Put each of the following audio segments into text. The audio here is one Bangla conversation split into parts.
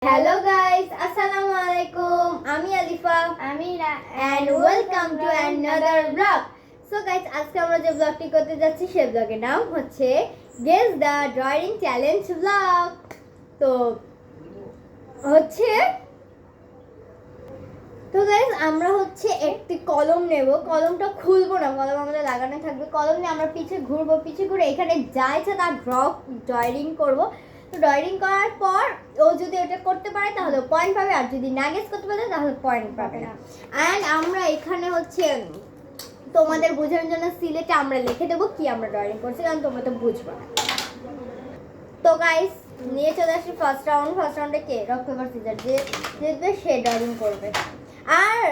Hello guys, Assalamu alaikum. Ami Alifa, Amira, and welcome to another vlog. So guys, আজকে আমরা যে ব্লগটি করতে যাচ্ছি সেই ব্লগের নাম হচ্ছে Guess the Drawing Challenge vlog. তো গাইস আমরা একটি কলম নেব, কলমটা খুলবো না, কলম আমাদের লাগানো থাকবে। কলম নিয়ে আমরা পিছে ঘুরে এখানে যা ইচ্ছা তার ড্রয়িং করব। তো ড্রয়িং করার পর ও যদি ওটা করতে পারে তাহলে পয়েন্ট পাবে, আর যদি না গেস করতে পারে তাহলে পয়েন্ট পাবে না। অ্যান্ড আমরা এখানে তোমাদের বোঝানোর জন্য সিলেটে আমরা লিখে দেবো কি আমরা ড্রয়িং করছি, কারণ তোমরা তো বুঝবে না। তো গাইস নিয়ে চলে আসি ফার্স্ট রাউন্ডে কে রক পেপার সিজার যে জিতবে সে ড্রয়িং করবে, আর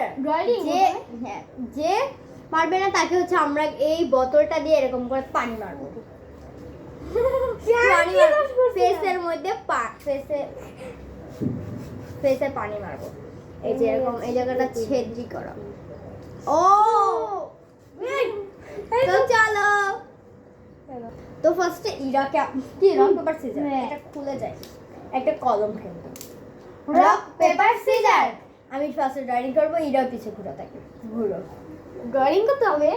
যে পারবে না তাকে আমরা এই বোতলটা দিয়ে এরকম করে পানি মারবো। ফেসের মধ্যে ফেসে পানি মারবো, এই যে এরকম এই জায়গাটা ছেদ্রি করো। ও তো চলো, তো ফার্স্টে ইরাকে কি রক পেপার সিজার এটা খুলে যায়, একটা কলম খেলবো। রক পেপার সিজার, আমি ফার্স্টে ড্রয়িং করবো, ইরা পিছে ঘুরে থাকে। ড্রয়িং করতে হবে।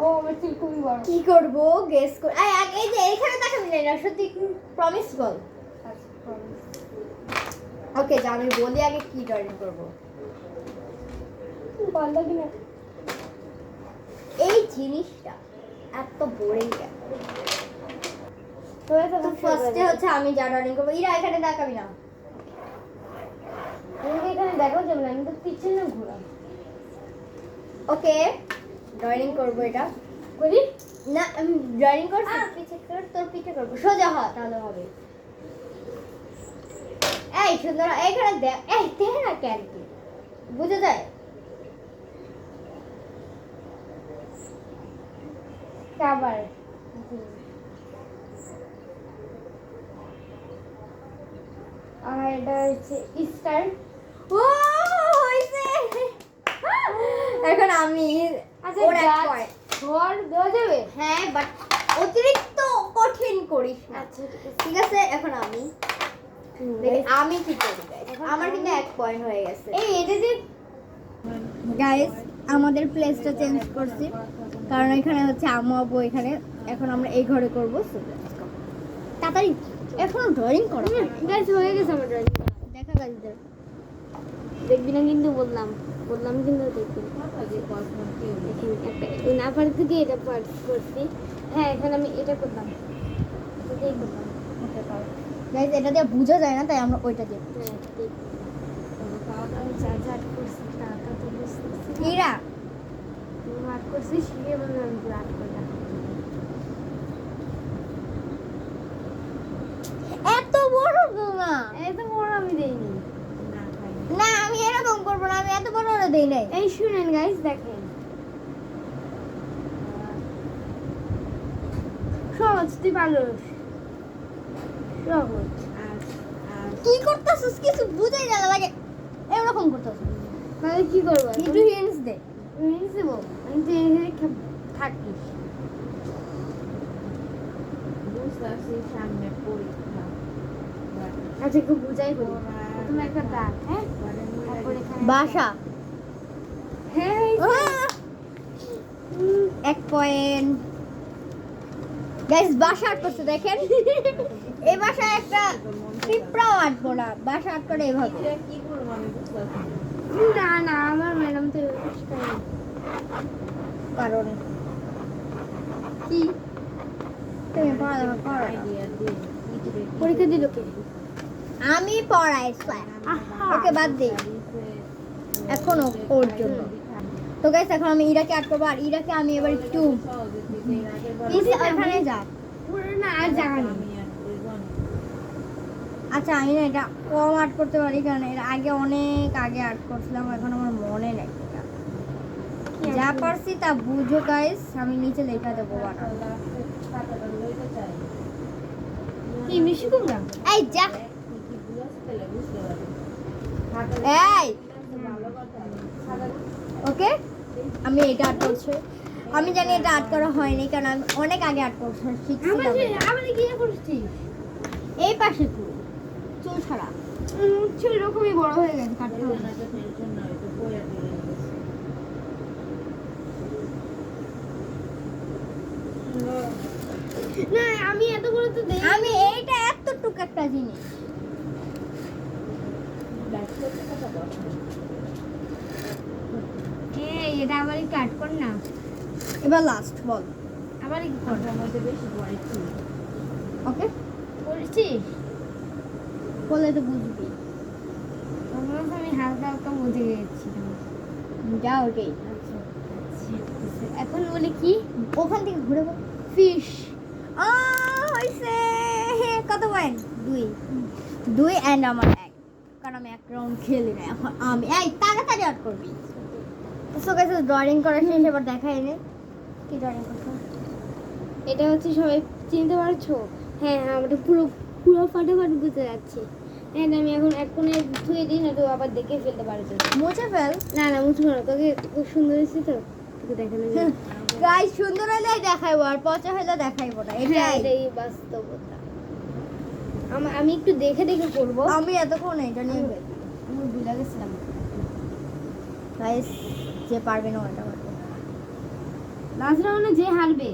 ও আমার চুল খুবই বড়। কি করব গেস কর। এই যে এখানে তাকাবি না, সত্যি প্রমিস বল। ওকে যা আমি বলি আগে কি ড্রয়িং করব। বললো কি না এই জিনিসটা এত বোরিং কেন? তো ফার্স্টে আমি যা ড্রয়িং করব, ইরা এখানে তাকাবি না। তুমি এখানে দেখো যাবে না, আমি তো পিছনে না ঘোরা। ওকে ড্রয়িং করব, এটা করি না আমি ড্রয়িং করছি, পিছে কর, তোর পিছে করব, সোজা হ তাহলে হবে। এই সুন্দর এখানে দেখ, এই দেখ না কেন কি বুঝে যায়। আবার আর এটা হচ্ছে স্টার। ও হইছে, এখন আমি ওর এক পয়েন্ট ঘর দেওয়া যাবে। হ্যাঁ বাট অতিরিক্ত কঠিন করিস না। আচ্ছা ঠিক আছে, এখন আমি আমি কি করি গাইস, আমার কিন্তু এক পয়েন্ট হয়ে গেছে। এই এটা যে গাইস আমাদের প্লেসটা চেঞ্জ করছি, কারণ এখানে আম্মু আব্বু এখানে, এখন আমরা এই ঘরে করবো। তাড়াতাড়ি এখনো ড্রয়িং করো গাইস, হয়ে গেছে আমার ড্রয়িং। দেখা গাইসদের দেখবি না কিন্তু বললাম কিন্তু দেখবি একটা না পারি থেকে এটা করছি। হ্যাঁ এখন আমি এটা করলাম, এটাই করলাম। গাইস এটা দিয়ে বোঝা যায় না, তাই আমরা ওইটা দিয়ে হ্যাঁ ঠিক। আমি যা যা করছি টাকা তো বুঝতেছি ইরা আট করছি, শিখে বললাম আমি আট করলাম। এত বড় না, এত বড় আমি দেইনি। না আমি এরকম করবো না, আমি এত বড় দেই নাই। এই শুনেন গাইস, দেখেন সহজ, তুই পারো সহজ। কি করতেছিস কিছু বুঝাই না লাগে, এরকম করতেছিস মানে কি করবো একটু হিন্টস দে। দেবো আমি তো এখানে থাকি। আচ্ছা একটু বুঝাই বলি, তুমি একটা দাগ, হ্যাঁ তারপরে এখানে বাসা, হ্যাঁ এক পয়েন্ট। গাইস বাসা আট করছে দেখেন, এই বাসায় একটা পিঁপড়াও আটবো না, বাসা আট করে এভাবে। না না আমার ম্যাডাম তো কারণ কি তুমি পড়ালেখা করো না? পরীক্ষা দিল কে? আমি পড়াই ওকে বাদ দিই এখনো ওর জন্য। তো গাইস এখন আমি ইরাকে আট করবো, আর ইরাকে আমি এবার একটু এখানে যা না আর জায়গা নেই। আচ্ছা আমি না এটা কম আর্ট করতে পারি, কারণ এর আগে অনেক আগে আর্ট করছিলাম, এখন আমার মনে নেই। যা পারছি তা বুঝো গাইস, আমি নিচে লেখা দেবো কি মিশু কুমড়া? এই যা এই ওকে আমি এটা আর্ট করছি, আমি জানি এটা আর্ট করা হয়নি, কারণ আমি অনেক আগে আর্ট করছি শিখছিলাম। আমি কি করছিস এই পাশে তুই চুল ছাড়া। চুল এরকমই বড় হয়ে গেছে, কাটতে হবে। না আমি এতগুলো তো দেই। আমি এইটা এতটুকু একটা জিনিস। এই এটা আবার একটু কাট কর না, এবার লাস্ট বল। আবার একটু কর। ওকে, করেছিস? বলে তো বুঝবি। আমার কাছে আমি হালকা হালকা বুঝে গেছিলাম। যা ওটাই। আচ্ছা, এখন বলি কি? ওখান থেকে ঘুরে বল। ফিশ। হইছে। কত পয়েন্ট? 2 এন্ড আমার 1, কারণ আমি এক রাউন্ড খেলি না। এখন আমি এই তাড়াতাড়ি আউট করবি। সো গাইস, ড্রয়িং করা শেষ, এবার দেখাই নে কি ড্রয়িং করছো। এটা হচ্ছে সবাই চিনতে পারছো? হ্যাঁ হ্যাঁ, আমরা পুরো পুরো ফাটাফাটি বুঝতে যাচ্ছি। হ্যাঁ আমি এখন এক কোণে ধুয়ে দিই, না তো আবার দেখে ফেলতে পারছো। মুছে ফেল। না না মুছবো না, তোকে খুব সুন্দর হয়েছে তো, তোকে দেখানো যায়। গাইস, সুন্দর হলে দেখাইবো, আর পচা হলে দেখাইবো না। হ্যাঁ, এটাই এটাই বাস্তবতা। আমি একটু দেখে দেখে করবো। আমি এতক্ষণ এটা নিয়ে আমি ভুলে গেছিলাম। গাইস, যে পারবে না ওটা করবে। লাস্ট রাউন্ডে যে হারবে।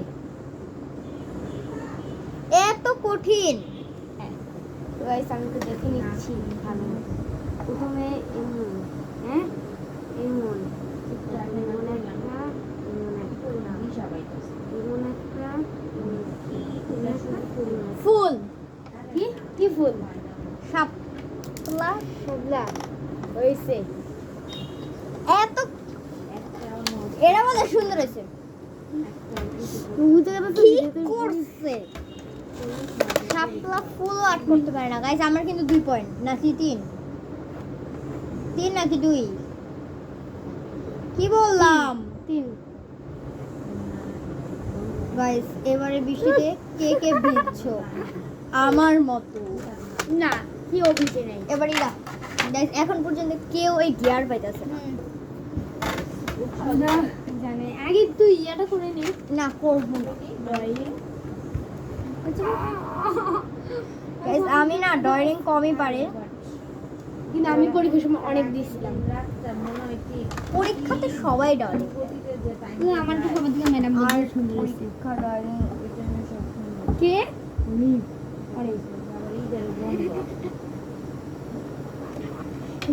এত কঠিন। তো গাইস আমি তো দেখে নিচ্ছি ভালো মতো। প্রথমে এমন, হ্যাঁ এমন একটা, এমন একটা, এমন একটা, ফুল। কি কি ফুল? শাপলা। শাপলা হয়েছে। এত এরা বলে সুন্দর হয়েছে। বুঝতে গেলে তো কি ভিডিওতে করছে? শাপলা ফুল আর্ট করতে পারে না। গাইস, আমার কিন্তু 2 পয়েন্ট নাকি 3 নাকি 2? কি বললাম? 3। গাইস, এবারে বৃষ্টিতে কে কে ভিজছো আমার মতো? না কি অভিযোগ নাই। এবার ইরা গাইস, এখন পর্যন্ত কেউ এই গিয়ার পাইতেছে না। জানে আগে তুই ইয়াটা করে নি। না, করবো না। গাইস, আমি না ড্রয়িং কমই পারে। কিন্তু আমি পরীক্ষার সময় অনেক দিয়েছিলাম। পরীক্ষাতে সবাই ড্রয়িং। আমার তো সবার থেকে ম্যাডাম আর বলতে সুন্দর হয়েছে। পরীক্ষা ড্রয়িং কে?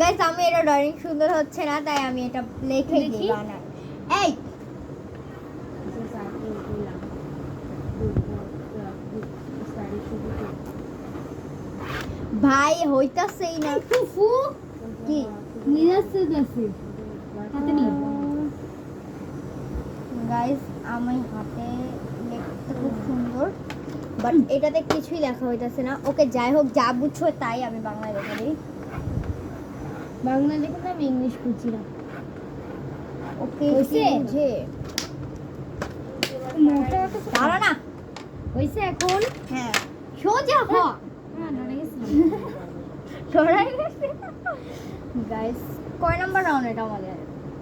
গাইস, আমি এটা ড্রয়িং সুন্দর হচ্ছে না, তাই আমি এটা লিখে দেখি। দিই বানান। এই ভাই, হইতাছেই না। ফুফু কি নিরাশে যাচ্ছে হাতে নি। গাইস, আমি হাতে লিখতে খুব সুন্দর, বাট এটাতে কিছুই লেখা হইতাছে না। ওকে, যাই হোক, যা বুঝছো তাই, আমি বাংলায় লিখে দিই। বাংলা লেখা না, আমি ইংলিশ করছি না। ওকে, হইছে? বুঝে মোটা একটা দাঁড়া না। হইছে এখন। হ্যাঁ, সোজা হ। হ্যাঁ ডরে গেছিলাম। সরাই গেছে। গাইস, কয় নাম্বার রাউন্ড এটা আমাদের?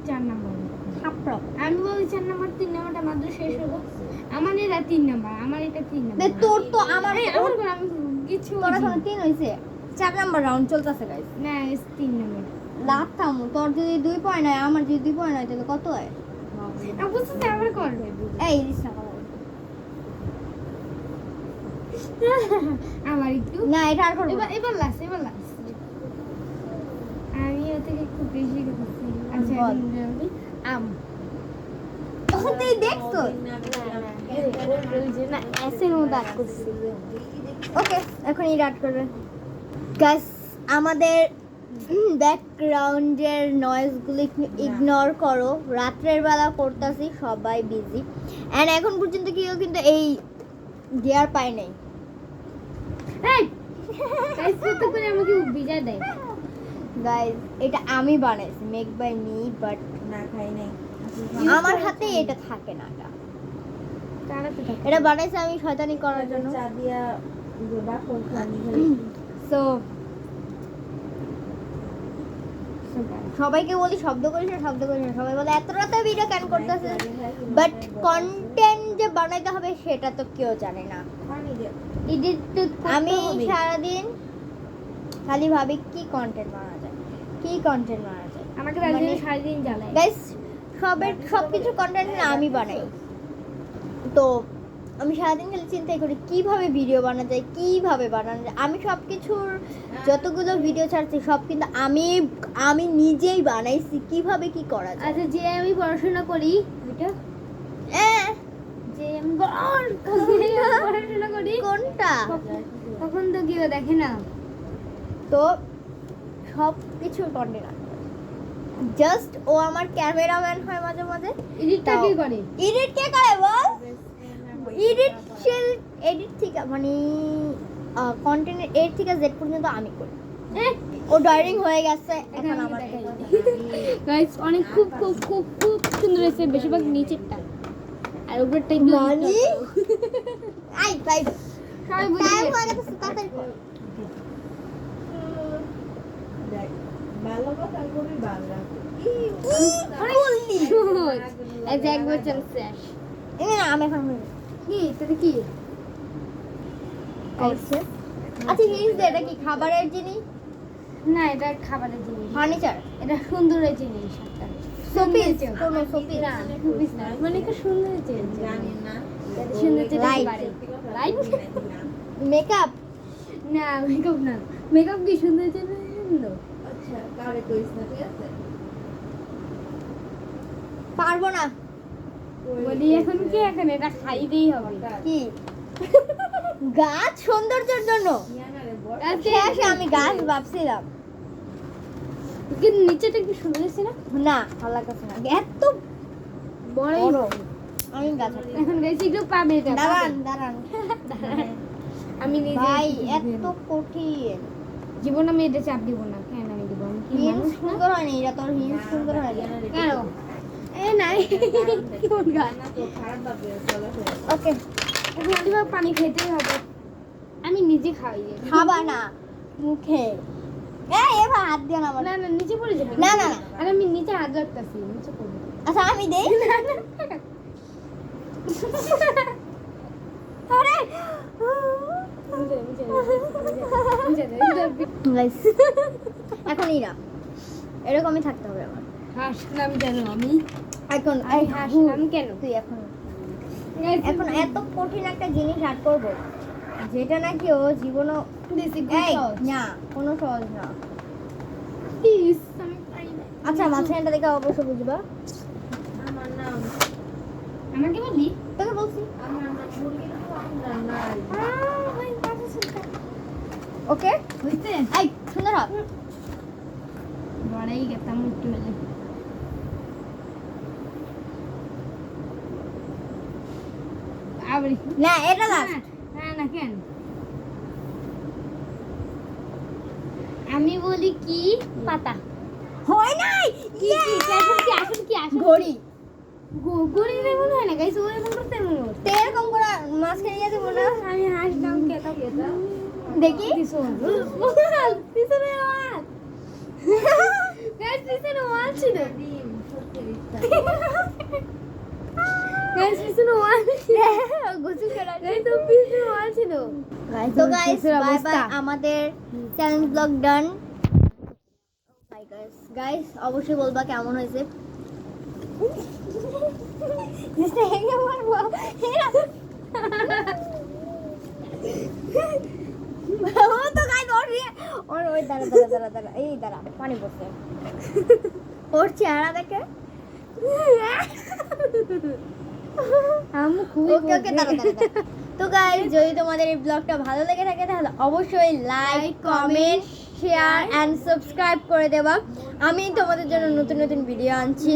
4 নাম্বার। ছাপড়া। আমি বলি 4 নাম্বার, 3 নাম্বারটা মাত্র শেষ হলো। আমার এটা 3 নাম্বার, আমার এটা 3 নে, নাম্বার। তোর তো আমার আমার ঘর আমি কিছু তোর এখন 3 হইছে। 4 নাম্বার রাউন্ড চলতেছে গাইস। না 3 নাম্বার। লাভ থামু, তোর যদি 2 পয়েন্ট হয়, আমার যদি 2 পয়েন্ট হয়, তাহলে কত হয়? আমি বুঝতে আবার কর। এই ইরিস না কথা বল। আমার একটু না, এটা আর করবো না। এবার লাস্ট আমি ওর থেকে একটু বেশি করছি। আচ্ছা বল। আম। তখন তুই দেখছো। না এসের মধ্যে আট করছি। ওকে, এখন এই রাট করবে। গাইস, আমাদের ব্যাকগ্রাউন্ডের নয়েজগুলো একটু ইগনোর করো। রাত্রের বেলা করতেছি, সবাই বিজি। এন্ড এখন পর্যন্ত কেউ কিন্তু এই গিয়ার পায় নাই। এই গাইস তো করে আমাকে বিজয় দেয়। গাইস, এটা আমি বানাইছি, মেক বাই মি, বাট না খাই নাই। আমার হাতে এটা থাকে না। তারা তো থাকে। এটা বানাইছি আমি শয়তানি করার জন্য। চা দিয়া গোবা কোন খানি সো সবাইকে বলি শব্দ করিস না, সবাই বলে এত রাতে ভিডিও কেন করতেছে, বাট কন্টেন্ট যে বানাইতে হবে সেটা তো কেউ জানে না। এডিট আমি সারাদিন খালি ভাবি কি কন্টেন্ট বানানো যায়, কি কন্টেন্ট বানানো যায়। আমাকে তার জন্য মানে- সারাদিন জ্বালায়। গাইস সব কিছু কন্টেন্ট না আমি বানাই, তো আমি সারাদিন খালি চিন্তাই করি কিভাবে ভিডিও বানানো যায়, কিভাবে বানানো যায়। আমি সব কিছুর যতগুলো ভিডিও ছাড়ছি সব কিন্তু আমি নিজেই বানাইছি, কিভাবে কি করা যায়। আচ্ছা, যে আমি পড়াশোনা করি ওইটা, যে আমি পড়াশোনা করি কোনটা? তখন তো কেউ দেখে না। তো সব কিছুর কন্টেন্ট জাস্ট ও আমার ক্যামেরাম্যান হয় মাঝে মাঝে। এডিটটা তাও- কে করে? এডিট কে করে বল? এডিট থেকে মানে কন্টেন্টের এর থেকে জেড পর্যন্ত আমি করি। ও ড্রয়িং হয়ে গেছে, এখন আমার গাইস অনেক খুব খুব খুব খুব সুন্দর হয়েছে, বেশিরভাগ নিচেরটা, আর উপরেরটা একটু মানি আই বাই সবাই বুঝে টাইম হয়ে গেছে। গেছে, তাড়াতাড়ি কর। দেখ, ভালো কথা বলি বাংলা। অনেক বললি সহজ। এই যে একবার চলছে। এই না আমি এখন কি তোদের কি করছে। আচ্ছা জিনিস দে, এটা কি খাবারের জিনিস? না, এটা খাবারের জিনিস, ফার্নিচার, এটা সুন্দরের জিনিস। একটা শোপিস, কোন শোপিস? না, শোপিস না, মানে একটা সুন্দরের জিনিস। জানি না। সুন্দর যেটা Light. পারে। লাইট? মেকআপ, না, মেকআপ না। মেকআপ কি সুন্দর জিনিস? সুন্দর। আচ্ছা, কারে কইস না, ঠিক আছে? পারবো না। বলি এখন কি, এখন এটা খাইতেই হবে। কি গাছ সৌন্দর্যের জন্য? ইয়ানারে বল। শেষে আমি গাছ ভাবছিলাম। কিন্তু নিচেটা কি সুন্দর হয়েছে না? না ভালো লাগতেছে না, এত বড়। বড়। আমি গাছ হাঁটি। এখন গেছি একটু পাবে এটা। দাঁড়ান দাঁড়ান আমি নিজে ভাই, এত কঠিন। জীবন আমি এটা চাপ দিব না। কেন আমি দিব? আমি কি হিন্স মানুষ না? সুন্দর হয়নি, এটা তোর হিন্স সুন্দর হয়নি। কেন? এ নাই কোন গান? না তো খারাপ ভাবে চলাফেরা। ওকে এখন পানি খেতেই হবে। আমি নিজে খাই। খাবা না মুখে। এই এবার হাত দিও না আমার। না না, নিচে পড়ে যাবে। না, না, না। আর আমি নিচে হাত রাখতেছি, নিচে পড়বে। আচ্ছা আমি দেই। আরে Guys, এখন ইরা এরকমই থাকতে হবে আমার। হাসলাম কেন আমি? এখন আমি হাসলাম কেন? তুই এখন এত কঠিন একটা জিনিস আর্ট করবো যেটা নাকি ও জীবনও এই, না কোনো সহজ না। প্লিজ, আমি পারি না। আচ্ছা মাঝখানটা দেখে অবশ্য বুঝবা। আমার নাম আমাকে বললি? তোকে বলছি আমার নাম মুরগি তো আমরা নাই। ওকে। হইছে? এই সুন্দর হাত। বড়াই গেতাম একটু হলে। আবরি। না এটা লাস্ট। না না, কেন? আমি বলি কি পাতা। হয় নাই কি কি আসল কি আসল? ঘড়ি। গড়ি এমন হয় না গাইস, ও এমন করতে এমন করতে। তো এরকম করে মাঝখানে গিয়ে দেবো না। আমি হাসলাম কেতা কেতা। দেখি পিছনে ওয়াল। গাইস পিছনে ওয়াল ছিল। ডিম সত্যি ইচ্ছা। গাইস পিছনে ওয়াল ছিল। গোসল করা গাইস তো পিছনে ওয়াল ছিল। তো গাইস বাই বাই, আমাদের চ্যালেঞ্জ ব্লগ ডান। বাই গাইস, গাইস অবশ্যই বলবা কেমন হয়েছে। জিনিসটা হেগে মারবো। ও তো গাইস ওই দাঁড়া এই দাঁড়া, পানি পড়ছে। ওর চেহারা দেখে। আমি খুব ওকে ওকে দাঁড়া। তো গাইস যদি তোমাদের এই ব্লগটা ভালো লেগে থাকে তাহলে অবশ্যই like, comment, share and subscribe করে দেবা। আমি তোমাদের জন্য নতুন নতুন ভিডিও আনছি।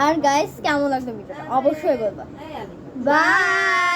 আর গাইস কেমন লাগলো ভিডিওটা অবশ্যই বলবা। এই আলি। বাই।